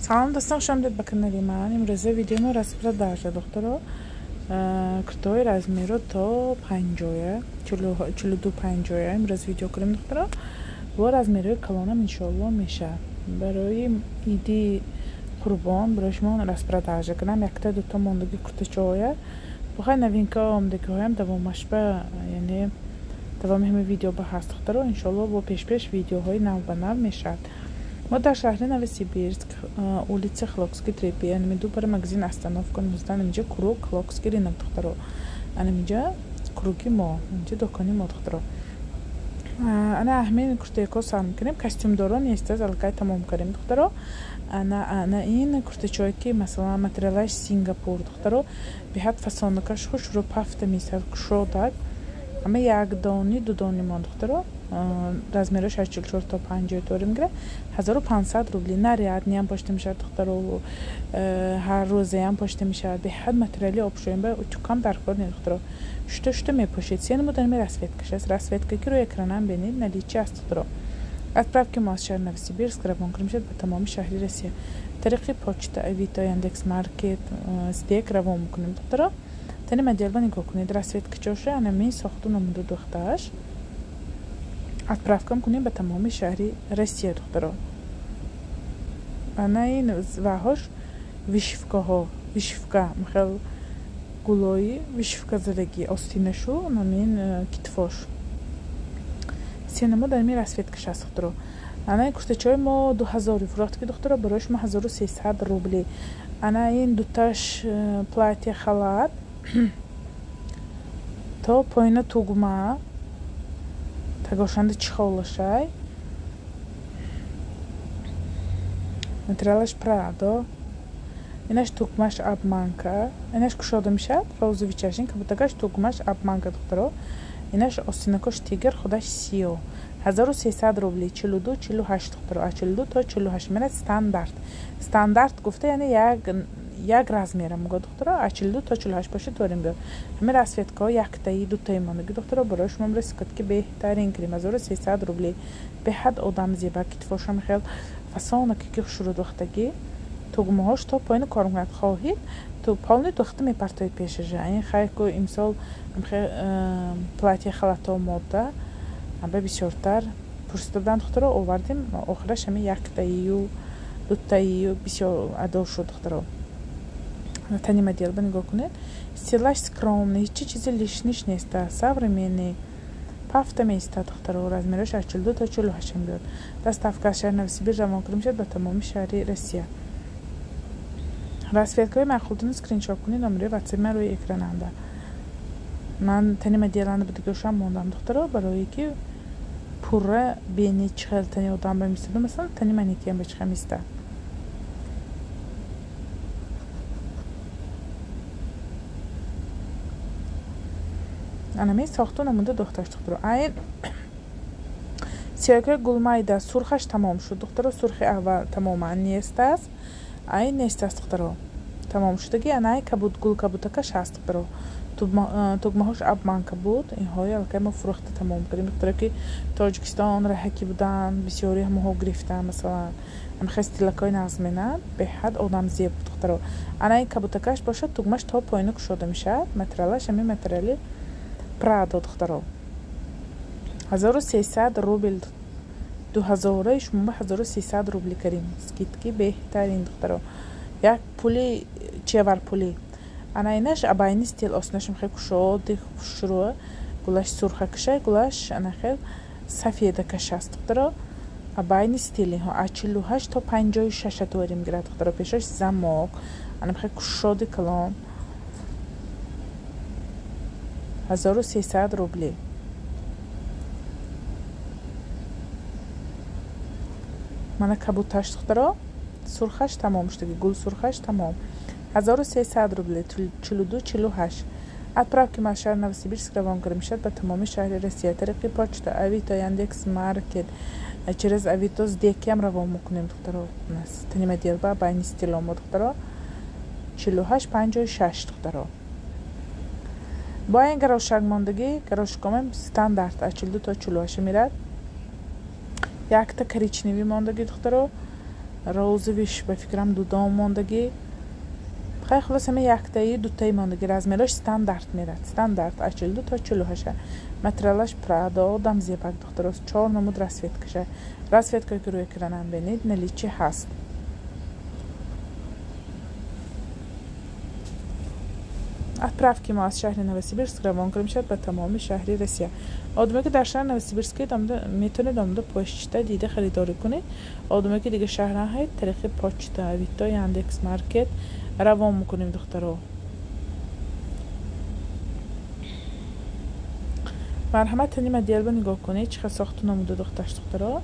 Салом достан, хуш омадед ба канали ман. Имрӯза видеомо распродажа духтаро. Куртои размеру то 50, 42-50 имрӯз видео кунем духтаро. Во размерои калонам иншоалло мешавад. Барои иди қурбон барои шумо распродажа кунам. Якта дута мондаги куртачаҳоя. Бохай новинка омадагиҳоям давомаш ба яъне давоми ҳамин видео ба ҳаст духтаро. Иншоалло во пеш видеоҳои нав ба нав мешавад. Мы до шахри Новосибирск, улица Хлокский 3, а намеду пара магазин остановка, муздан намеджа круг Хлокский рынок духтаро. А намеджа круги мо, намеджа докани мо духтаро. Ана ахмин куртаеко сар мекунем, костюмдорон есть аз алкай тамом карем духтаро. Ана ин куртачойки масалан материалаш Сингапур духтаро. Бихат фасонакаш хуш ро пафта мисад кушодак. Ама як дони ду дони мо духтаро. Размераш 44 то 50 тори мегире 1500 рубли. Нарядни ҳам пошта мешавад духтаро, ҳар рӯза ҳам пошта мешавад. Беҳад материали обшоим ба утюкам даркор не духтаро. Что мепошед? Сену дар ми расветкаш аст. Расветка ки рӯи экранам бинед наличи аст духтаро. Отправки мо аз шаҳри Новосибирск равон мешавад ба тамоми шаҳри Россия. Тариқи почта, Авито, Яндекс.Маркет, Сдек равон мекунем духтаро. Тани материалба нигоҳ кунед. Расветкачоша анами сохту намуду духтааш. Отправкам кунем ба тамоми шаҳри Россия духтаро. Ана ин ваҳош вишивкаҳо, вишивка михел гулои вишивка задаги остинашу намин китфош. Сенамо дар ми расветкаш аст духтаро. Ана куртачаи мо 2000 фурохтки духтаро, барои шумо 1300 рубли. Ана ин дуташ платья халат то поина тугма тагошанда чихолашай. Материалаш Прадо. Инаш тугмаш обманка. Инаш кушода мешавад. Розовичашин кабутагаш тугмаш обманка духтаро. Инаш остинакош тигр худаш сиё. 1300 рубли 42-48 духтаро. А 42 то 48 менад стандарт. Стандарт гуфта яъне як размера муга духтаро. А 42 то 48 бошад дорим биёд. ҳамин расветкаҳо яктаи дутаи монаги духтаро барои шумо расикад ки беҳтарин кирем 1300 рубли. Беҳад одам зеба китфошам хел фасона ки хушро духтаги тугмаҳош то поини кормунад хоҳед то полни духта мепартоид пешажа. Ин хайку имсол платья халато модда аба бисёртар пурсидан духтаро овардим. охираш ҳамин яктаию дутаию бисёр адо шуд духтаро. Тани материалба нигоҳ кунед. Стилаш скромный, ҳеҷ чизи лишниш неста, современный. Пафта места духтаро. Размераш 42 то 48 биёд. Доставка аз шаҳри Новосибирск равон карда мешавад ба тамоми шаҳри Россия. Расветкаҳои маъқултарин скриншот кунед, номерои WhatsApp ман рӯи экрананда. Ман тани материаланда будагошам мондам духтаро, барое ки пурра бени чӣ хел тани одам ба мистаду, масалан тани манекиам ба чӣ хел миста. Анами сохту намуда духташ духтаро. Айн сиёҳаки гулмайда сурхаш тамом шуд духтаро. Сурхи аввал тамоман нест аст. Айн нест аст духтаро. Тамом шудаги анай кабут гул кабутакаш аст духтаро. тугмаҳош обманка буд. Инҳои алкай мо фурӯхта тамом кардем духтаро ки Тоҷикистон раҳаки будан бисёри ҳамаҳо гирифтан. Масалан амхе стилакои нағз менад беҳад одам зеб духтаро. Анай кабутакаш бошад тугмаш то поина кушода мешавад. Материалаш ҳамин материали Прадо духтаро. 1300 рубл 2000 шумо 1300 рубли карим. Скидки беҳтарин духтаро. Як пули чевар пули. Ана инаш абайни стил оснашим хел кушоди хушро. Гулаш сурха кашай, гулаш ана хел сафеда кашаст духтаро. Абайни стили ҳо 48 то 56 тори мегирад духтаро. Пешаш замок. Ана хел кушоди калон. 1300 рубли. Мана кабуташ духтаро. Сурхаш тамом шудаги гул сурхаш тамом. 1300 рубли 42-48. Отправки мо аз шаҳри Новосибирск равон карда мешавад ба тамоми шаҳри Россия. Тариқи почта, Авито, Яндекс.Маркет, через Авито Сдеки ҳам равон мекунем духтаро. Тани материалба байни стило мо духтаро. 48-56 духтаро. Бо ин гарошак мондаги гарошкомем стандарт 42 то 48 мирад. Якта коричневӣ мондаги духтаро. розовиш ба фикрам дудом мондагӣ. خیلی خلاص همه یک تایی دو تایی ماندگی رزمیراش ستاندارد میرد ستاندارد 42 تا 48 материалаш Prado дам зебак духтарост 4 номуд расветкаша расветкаи ки рӯи экранам бинед наличи ҳаст. отправки мо аз шаҳри Новосибирск равон кардем шуд ба тамоми шаҳри Россия. одаме ки дар шаҳри Новосибирск метавонед омада почта дида харидорӣ кунед. одаме ки дига шаҳр наҳаед тариқи почта авито Яндекс маркет равон мекунем духтаро. марҳамат тани модельба нигоҳ кунед чихел сохту намуда духташ духтаро.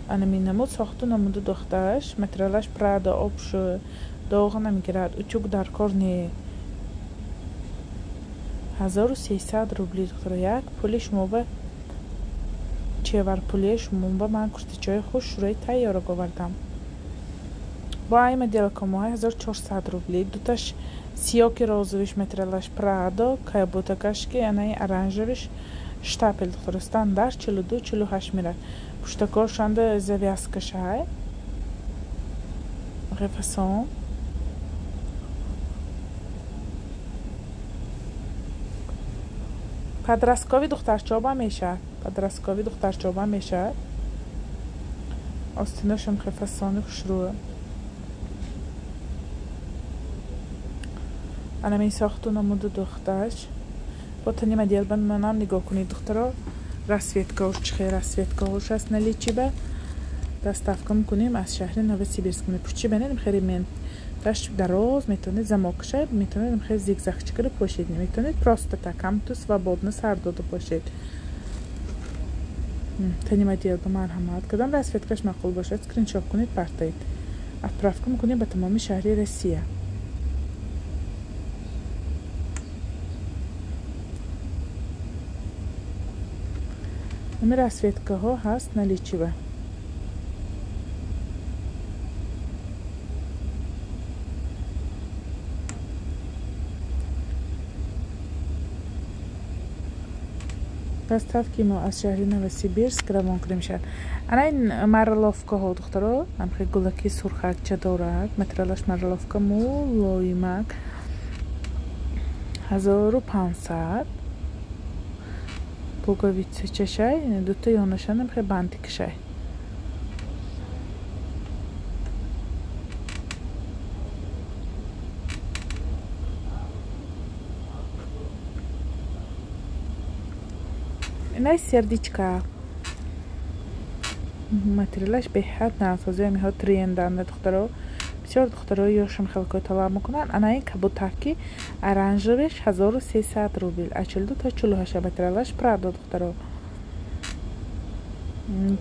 ана минамуд сохту намуда духташ материалаш Prado обшу доғ намегирад утюг дар кор не 1300 рубли духтаро. як пули шумо ба чевар пули шумо ба ман куртичаи хуш шурои тайёр овардам. با این مدل کموهای 1400 روبلی دوتاش سیاکی розовиш материалаш Prado که بوتکش که انای оранжевиш штапел دختر стандарт 42-48 میرد. پشتکار شانده завязкаш های غفصان подростковый دخترچوبا میشد. подростковый دخترچوبا میشد. آستیناشم غفصانی خوشروه. ана мен сохту намуду духташ бо тани модельба манам нигоҳ кунед духтаро. расветкаош чихел расветкаош аст наличиба доставка мекунем аз шаҳри Новосибирск. мепӯчи бенед хеле мен даш дароз метавонед замокша метавонед хеле зигзагчикаро пошед метавонед просто так ҳамту свободно сардода бошед. тани модельба марҳамат кадом расветкаш маъқул бошад скриншот кунед партоед. отправка мекунем ба тамоми шаҳри Россия. ами расветкаҳо ҳаст наличива. доставки мо аз шаҳри Новосибирск равон кардем шаҳр. ана ин мараловкаҳо духтаро амхе гулаки сурхакча дорад. материалаш мараловка мулоимак 1500 пуговица чашай дута ёнашанам хе бантикшай. инай сердичка материалаш беҳад насозия меҳо тренданда духтаро бисёр духтаро ёшам хелкой талаб мекунанд. ана ин кабутаки оранжевиш 1300 рубл 42 та 48 материалаш Prado духтаро.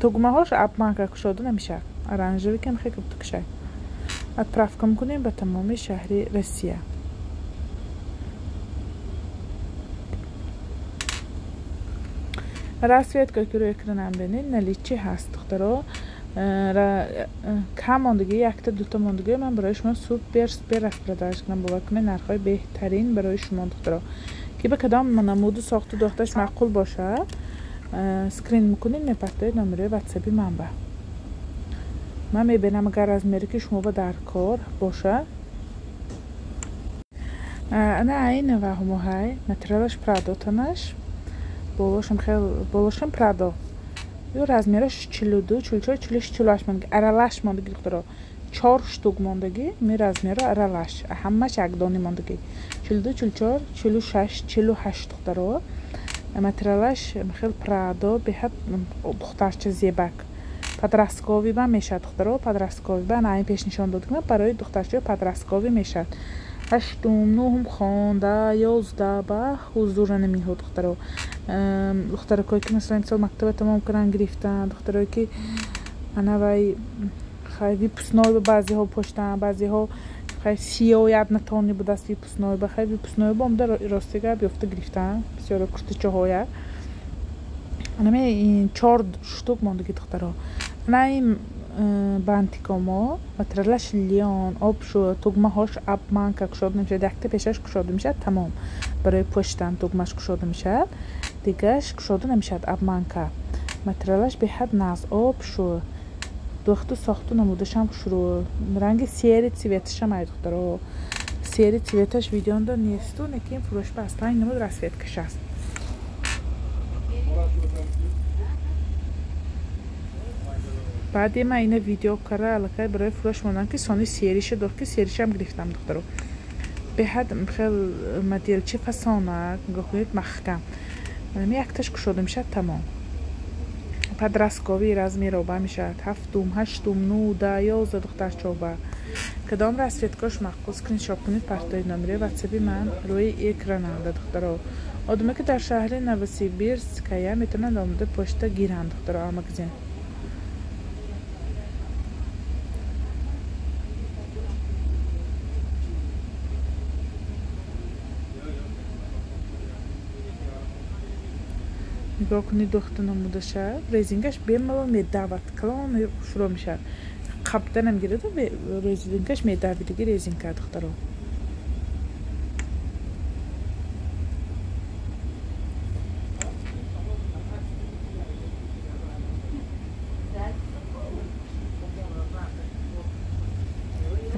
тугмаҳош абманка кушода намешад. оранжеви кам хе кабутакшай. отправка мекунем ба тамоми шаҳри Россия. расветка ки рӯи экранам бинед наличи ҳаст духтаро. кам мондагӣ якта дута мондагӣ ман барои шумо супер распродаж кунам. бовар кунед нархҳои беҳтарин барои шумо духтаро. ки ба кадом намуду сохту дохташ маъқул бошад скрин мекунед мепартоед номерои ватсаби манба. ман мебинам агар размере ки шумо ба дар кор бошад. ана айна ваҳмоҳай материалаш Prado танаш болошам Prado ё размераш 42 44 46 48 мондагӣ аралаш мондагӣ духтаро 4 штук мондагӣ ми размера аралаш ҳамаш якдони мондагӣ 42 44 46 48 духтаро. материалаш хел Prado беҳад духтарча зебак подростковый ба мешад духтаро. подростковый ба ана ин пеш нишон додам барои духтарчаи подростковый мешад. 8 9 хонда 11 ба ҳузура намиҳо духтаро. духтаракое ки масалан имсол мактаба тамом кардан гирифтан духтарое ки ана вай хай випускной ба баъзеҳо поштан баъзеҳо хай сиёят натони будаст випускной ба хай випускной ба омда ростига биёфта гирифтан бисёро куртичаҳоя. ана ме 4 штук мондагӣ духтаро. ана ин бантикомо материалаш лион обшу тугмаҳош абманка кушода мешад. якта пешаш кушода мешад тамом барои поштан тугмаш кушода мешад дигаш кушода намешад абманка. материалаш беҳад наз обшу دختو ساختو نمودشم شروع رنگ سیری цветش هم ای دخترو سیری цветش ویدیوندا نیستو نکیم فروش به اصلا این نمود رسویت کش است بعدی من این ویدیو کاره علاقه برای فروش موندن که سانی سیریش دو که سیریش هم گرفتم دخترو به حد خیلی مدیل چه فسانه نگاه کنید محکم من یکتش کشوده میشه تمام پدرسکاوی رزمی رو با میشه هفتم هشتم 9 10 11 دختر چوبه کدام رسویتکاش مخصوص کنید شاپ کنید پرتای نمره واتساپی من روی اکران آمده دخترو آدمی که در شهر نووسیبیرسک میتونن آمده پشت گیرند دخترو مگزین نگاه کنید دختر نموده شه ریزینگش بیمالون میدعوت کلان شروع میشه قبطه نمیگیره و ریزینگش میدعویدگی ریزینگ کرد دختر رو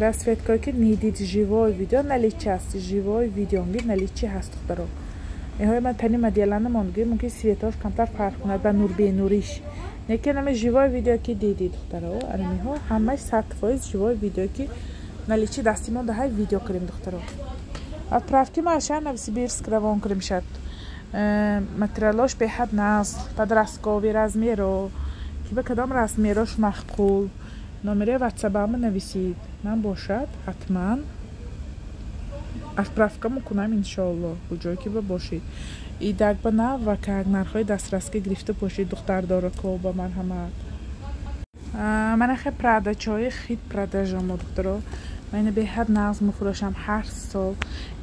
رسویتکایی که نیدید جیوای ویدیو نلیچه هست جیوای ویدیو هنگی نلیچه هست دختر رو اینهای من تنی مدیلانه مانگی ممکن سویتاش کمتر فرق کند با نور به نوریش نیکن همه جیوای ویدیو که دیدید دخترها انمی ها همه 100% جیوای ویدیو که نلیچی دستی مانده های ویدیو کریم دخترها اطرافتی ماشین نووسیبیرسک روان کریم شد متریالاش به حد ناز پدرسکاوی رزمی رو که به کدام رزمی روش مخقول نمره واتساپ هم نویسید من باشد حتما отправка میکنم انشالله کجایی که باشید ایدک با نه و که نرخای دسترسی گرفته باشید دختر داره که با مرحمت من خیلی پرادا چای خیلی پرادا جامو دخترو من به حد ناز مفروشم هر سال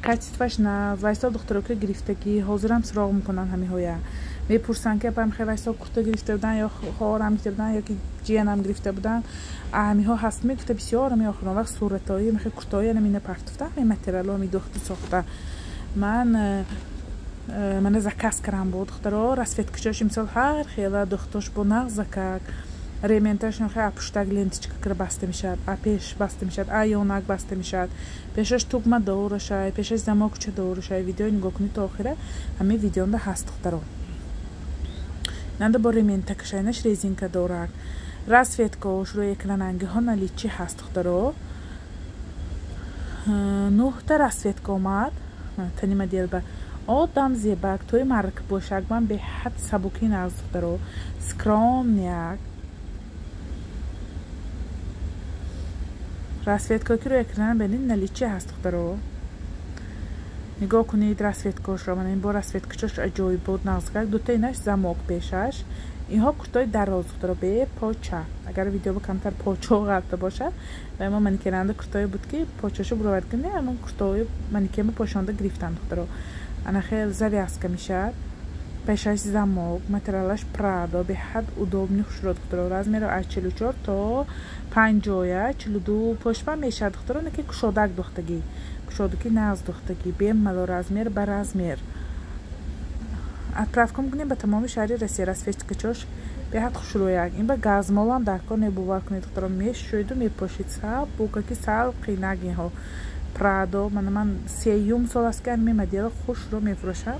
کچیتش ناز وایسا دخترو که گرفتگی حاضرم سراغ میکنن همه هایا میپرسن که بهم خیلی وایسا کورتا گرفته بودن یا خواهرم گرفته بودن یا که جیانم گرفته بودن همه ها هست میگفته بسیار می آخران وقت صورتایی میخوای کورتایی نمینه پرتفته می متریالا می دخت ساخته من زکاس کردم بود دخترها رسویت کشش مثال هر خیلی دخترش با نغز زکاک ریمنتش نخواهی اپشتگ لنتیچکا کر بسته میشد اپیش بسته میشد ایونک بسته میشد پیشش توگمه دورشه پیشش زماکچه دورشه ویدیو نگاه کنید تا آخره همه ویدیو هست دخترها ننده با ریمنت کشینش ریزینگ دورک رسویتکاش روی اکراننگی ها نلیچی هست دخترها 9 تا رسویتکا اومد تنی مدیل به آدم زیبک توی مرک باشک من به حد سبوکی ناز دخترها سکرامنیک رسویتکا که روی اکران بینید نلیچی هست دخترها نگاه کنید رسویتکاش رو من این با رسویتکاش اجایی بود نازگک دوتا اینش زماک پیشش اینها کورتای دراز دخترها به پاچه اگر ویدیو با کمتر پاچه غلطه باشه و ما منیکرنده کورتای بود که پاچهشو برآورد کنه اما کورتای منیکر پاشانده گرفتن دخترها انا خیلی завязка میشه پیشش زماک متریالش پرادا به حد удобный شد دخترها размер از 44 تا 50 42 پشت میشه دخترها نه که کشودک دختگی کشودکی ناز دختگی بیمالو размер به размер отправка میکنیم به تمام شهر رسی رسویتکاش به حد خوش رویک این به گازمالان درکار نبوور کنید دخترها میشوید و میپاشید سب بوکا که سب قینگی ها پرادو من 3 سال است که می مدیل خوش رو میفروشم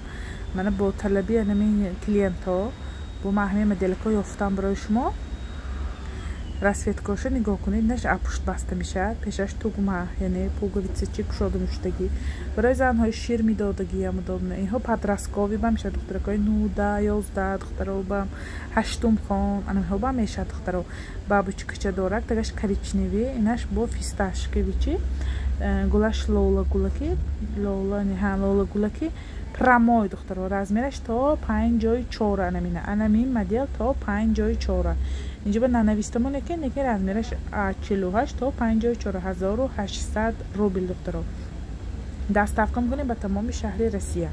من با طلبی انمی کلینت ها با همه مدیل که یافتم برای شما رسویتکاش نگاه کنید نش اپشت بسته میشه پیشش توگمه یعنی پوگویتسی چی کشوده میشدگی برای زنهای شیر میدادگی هم دادنه اینها پدرسکاوی با میشه دخترکای 9 10 11 دخترها با 8 خان انها با میشه دخترها بابوچ کچه دارک دگش کریچنیوی اینش با فیستاشکی ویچی گلاش لولا گولکی لولا نه لولا گولکی پراموی دخترها размерش تا 54 انمین مدل تا 54 اینجا به ننویستمونه که نگه размерش 48 تا 54800 روبل دخترها دستافکا میکنیم به تمام شهر روسیه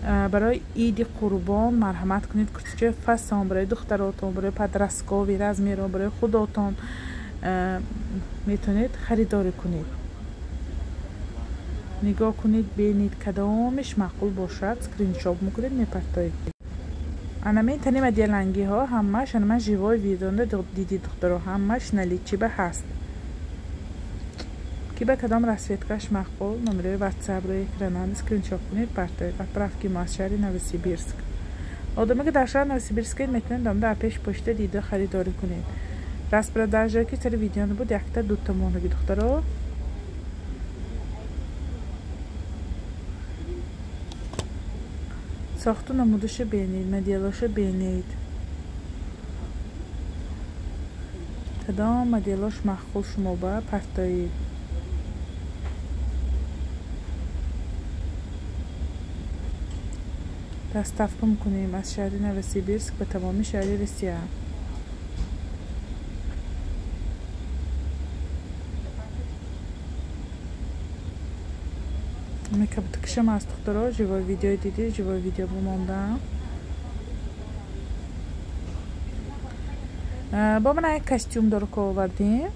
برای عید قربان مرحمت کنید که فسان برای دختراتون برای پدرسکاوی размер برای خودتون میتونید خریداری کنید نگاه کنید ببینید کدامش معقول باشد اسکرین شات میکنید میپرتایید анамин тани моделанги ҳо ҳамаш анама живой видеонда дидид духтаро ҳамаш наличиба ҳаст ки ба кадом расветкаш мақбул номерои ватсапро экранан скриншот кунед партоед отправки мо аз шаҳри Новосибирск. одаме ки дар шаҳри Новосибирск метавонед омда пеш почта дида харидорӣ кунед. распродажа ки сари видеоно буд якта дута мондаги духтаро сохту намудашо бинед, моделашо бинед. кадом моделош махқул шумо ба партоед. доставка мекунем аз шаҳри Новосибирск ба тамоми шаҳри Русия. мекаптакашам аз духтаро живой видео дидид, живой видео бимондам. با من یک کاستیوم دارو که آوردیم.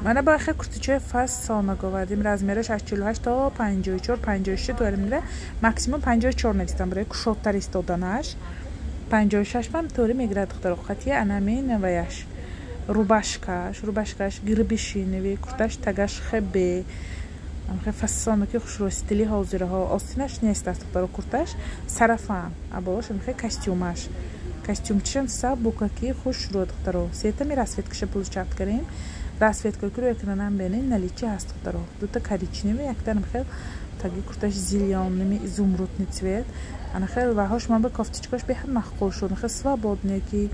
من با خیلی کورتیچه فاس سانگ آوردیم. رزمیرش از 48 تا 54 56 داریم میره. ماکسیموم 54 نوشتم برای کشوتر استودانش. 56 من طوری میگرد دختر خطی انمی نویش. روباشکاش گربیشی نوی کورتش تگاش خبی. خیلی فسانه که خوش رو استیلی حاضره ها آستینش نیست است دختر کورتش سرفان اباش خیلی کاستیومچشم سب بوکاکی خوش رو دختر سیتا می راسفیتکش پول چاپ کردیم راسفیتکش رو اکرانم بینی نلیچی هست دختر دو تا کاریچنی و یک تا خیلی تاگی کورتش زیلیان نمی زمرد نیست انا خیلی واهاش من به کافتیچکاش به هم مخقول شد خیلی سوابود کی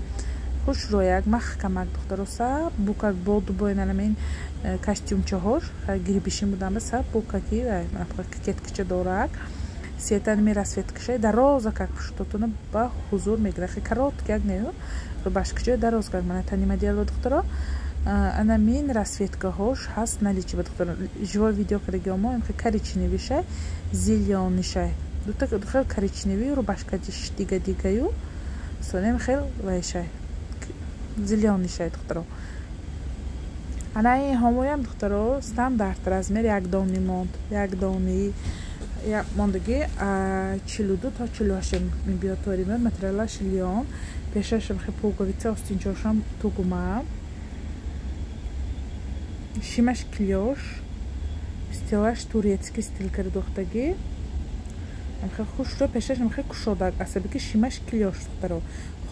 خوش رو یک محکمک دختر سب بوکاک بود باین علمین کاستیوم چهار گریبیشیم بودم به سب بوکاکی و کت کچه دارک سیتن می رسفت کشه درازا که پشتتونه با حضور میگره خیلی کرات که نیو رو باش کشه دراز که من تنیم دیال دخترا انا مین رسفت که هاش هست نلیچی دخترا جوا ویدیو کرده ما این خیلی کریچنی ویشه زیلیان نیشه دو تا خیلی کریچنی وی رو باش کدیش دیگه یو سونیم خیلی ویشه زیلیان نیشه دخترا انا این همویم دخترا ستاندارد رزمیر یک دانی ماند یک دانی یا ماندگی 42 تا 48 میبیاد توریمه متریالش لیون پیششم خیلی پوگویتse ostинчошам тугума шимаш клёш стилаш турецкий стиль кардохтаги خیلی خوش رو پیششم خیلی کشودک عصبی که شیمش کلیوش دخترو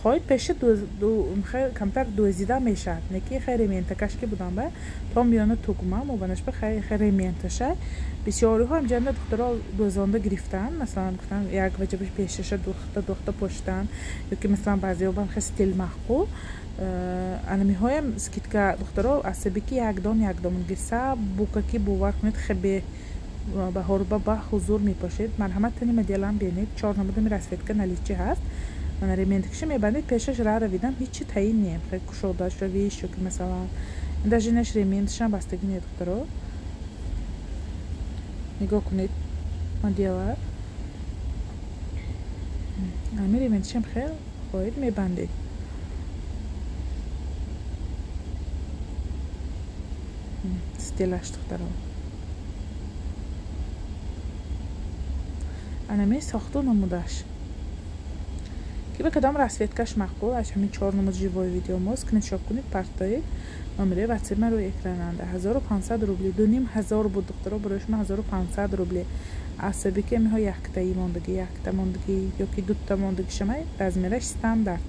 خواهید پیش دو خیلی کمتر دوزیده میشه نکی خیلی منطقهش که بودم به تا میانه توگمه مبانش به خیلی منطقه بسیاری ها هم جنده دخترها دوزانده گرفتن مثلا گفتن یک وجبش پیشش دوخته پشتن یا که مثلا بعضی ها هم خیلی ستیل محقول انمی هایم سکیت که دخترها عصبی که یک دان گرسه بوکه که بوار کنید خیلی به هربا با حضور میپاشید مرحمت تنی مدیلم بینید 4 نموده می رسفید که نلیچی هست من ریمیندکشی میبندید پیشش را رویدم هیچی تایی نیم خیلی کشوداش رویش که مثلا این داجینش ریمیندشم بستگی نید دخترو نگاه کنید مدیلر امی ریمیندشم خیلی خواهید میبندید ستیلش دخترو انمی ساختو نمودش که به کدام رسفیتکش مقبول از همین 4 نمود جیبای ویدیو ما اسکرینشات کنید پرتایید نمره واتساپ من رو اکراننده 1500 روبلی 2500 بود دخترا برای شما 1500 روبلی عصبی که میها یک تایی ماندگی یا که 2 تا ماندگی شما رزمیرش استاندارد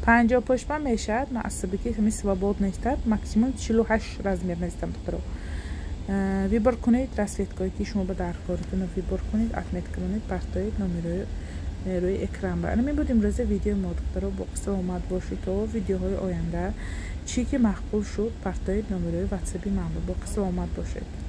50 پشت میشد من عصبی که همی سوابود نیستد ماکسیموم 48 رزمیر نیستم دخترا ویبر کنید رسفیتکایی که شما به درکارتون ویبر کنید اتمیت کنید پرتایید نمره روی اکران را می بودیم روز ویدیو ما دخترا با قصه اومد باشید تا ویدیوهای آینده چی که مقبول شد پرتایید نمره واتساپی من با قصه اومد باشید